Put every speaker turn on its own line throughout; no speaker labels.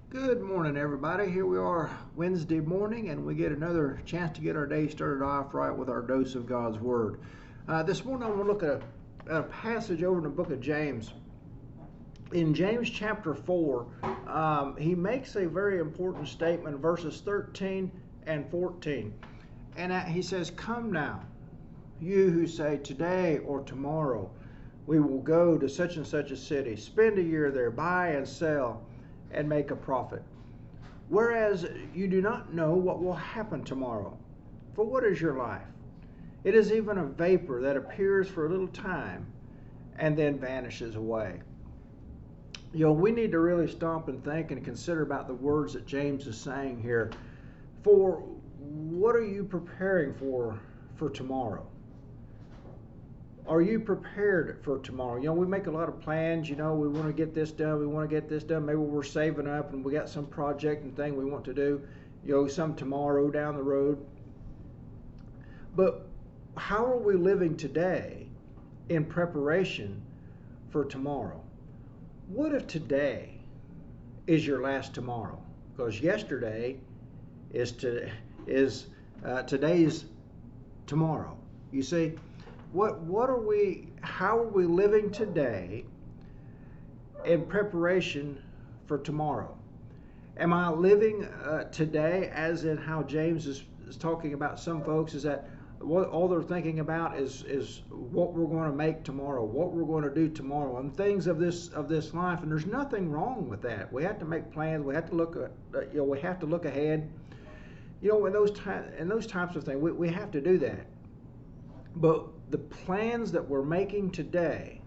Good morning, everybody. Here we are Wednesday morning, and we get another chance to get our day started off right with our dose of God's Word. This morning, I want to look at a passage over in the book of James. In James chapter 4, he makes a very important statement, verses 13 and 14. And he says, "Come now, you who say today or tomorrow, we will go to such and such a city, spend a year there, buy and sell, and make a profit. Whereas you do not know what will happen tomorrow. For what is your life? It is even a vapor that appears for a little time and then vanishes away." We need to really stop and think and consider about the words that James is saying here. For what are you preparing for tomorrow? Are you prepared for tomorrow? We make a lot of plans. We want to get this done. We want to get this done. Maybe we're saving up and we got some project and thing we want to do, some tomorrow down the road. But how are we living today in preparation for tomorrow? What if today is your last tomorrow? Because yesterday is today's tomorrow. You see, how are we living today in preparation for tomorrow? Am I living today as in how James is talking about some folks, is that all they're thinking about is what we're going to make tomorrow, what we're going to do tomorrow, and things of this life. And there's nothing wrong with that. We have to make plans. We have to look we have to look ahead. In those types of things, we have to do that. But the plans that we're making today,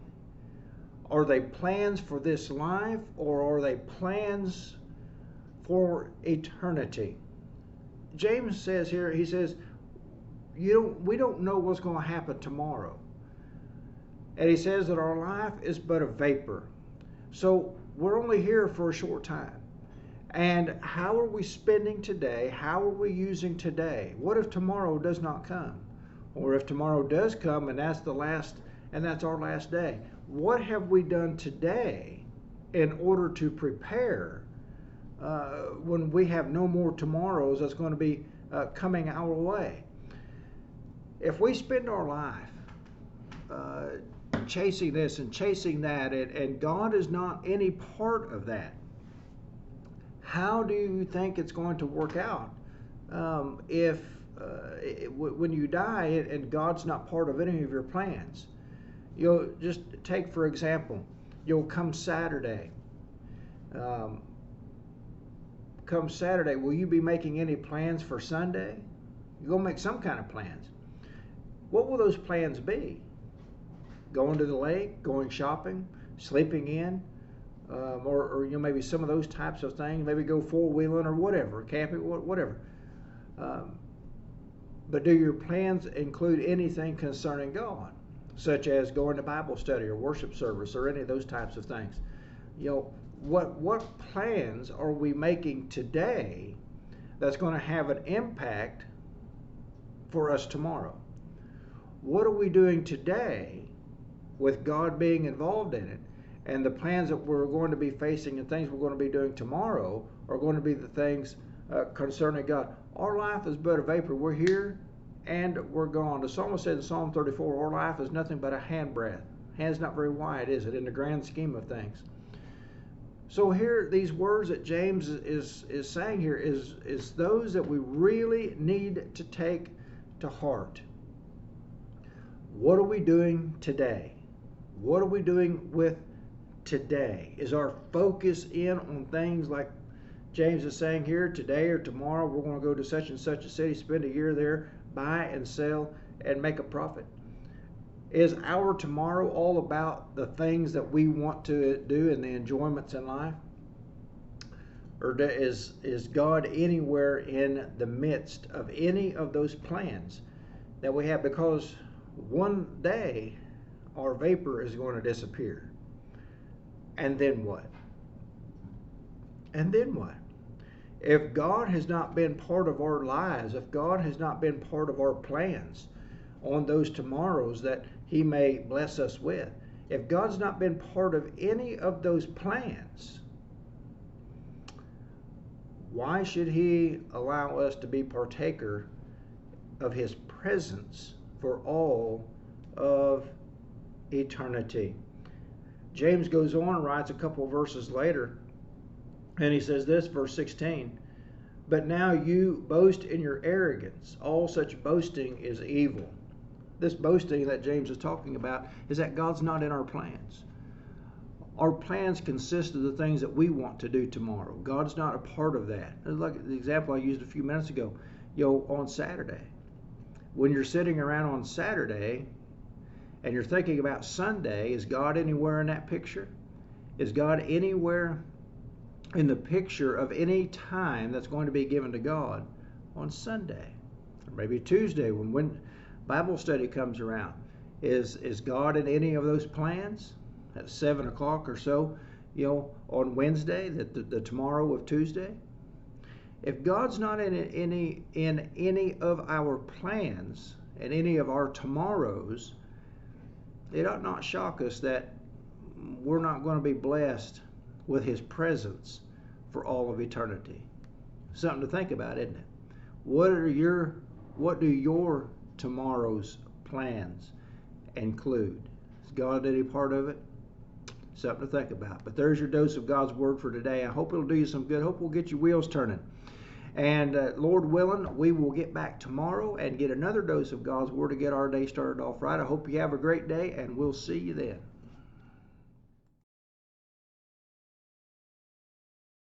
are they plans for this life, or are they plans for eternity? James says here, he says, we don't know what's going to happen tomorrow. And he says that our life is but a vapor. So we're only here for a short time. And how are we spending today? How are we using today? What if tomorrow does not come? Or if tomorrow does come and that's our last day? What have we done today in order to prepare when we have no more tomorrows that's going to be coming our way? If we spend our life chasing this and chasing that, and God is not any part of that, how do you think it's going to work out when you die and God's not part of any of your plans? Just take, for example, come Saturday. Come Saturday, will you be making any plans for Sunday? You're going to make some kind of plans. What will those plans be? Going to the lake, going shopping, sleeping in, or maybe some of those types of things. Maybe go four-wheeling or whatever, camping, whatever. But do your plans include anything concerning God, such as going to Bible study or worship service or any of those types of things? What plans are we making today that's going to have an impact for us tomorrow? What are we doing today with God being involved in it? And the plans that we're going to be facing and things we're going to be doing tomorrow are going to be the things concerning God. Our life is but a vapor. We're here and we're gone. The psalmist said in Psalm 34, our life is nothing but a handbreadth. Hand's not very wide, is it, in the grand scheme of things? So here, these words that James is saying here is those that we really need to take to heart. What are we doing today? What are we doing with today? Is our focus in on things like James is saying here, today or tomorrow we're going to go to such and such a city, spend a year there, buy and sell, and make a profit? Is our tomorrow all about the things that we want to do and the enjoyments in life? Or is God anywhere in the midst of any of those plans that we have? Because one day our vapor is going to disappear. And then what? And then what? If God has not been part of our lives, if God has not been part of our plans on those tomorrows that He may bless us with, if God's not been part of any of those plans, Why should He allow us to be partaker of His presence for all of eternity? James goes on and writes a couple of verses later, and he says this, verse 16, "But now you boast in your arrogance. All such boasting is evil." This boasting that James is talking about is that God's not in our plans. Our plans consist of the things that we want to do tomorrow. God's not a part of that. Like the example I used a few minutes ago, on Saturday. When you're sitting around on Saturday and you're thinking about Sunday, is God anywhere in that picture? Is God anywhere in the picture of any time that's going to be given to God on Sunday? Or maybe Tuesday when Bible study comes around. Is God in any of those plans? At 7 o'clock or so, on Wednesday, the tomorrow of Tuesday. If God's not in any of our plans and any of our tomorrows, it ought not shock us that we're not going to be blessed with His presence for all of eternity. Something to think about, isn't it? What do your tomorrow's plans include? Is God any part of it? Something to think about. But there's your dose of God's Word for today. I hope it'll do you some good. Hope we'll get your wheels turning. And Lord willing, we will get back tomorrow and get another dose of God's Word to get our day started off right. I hope you have a great day, and we'll see you then.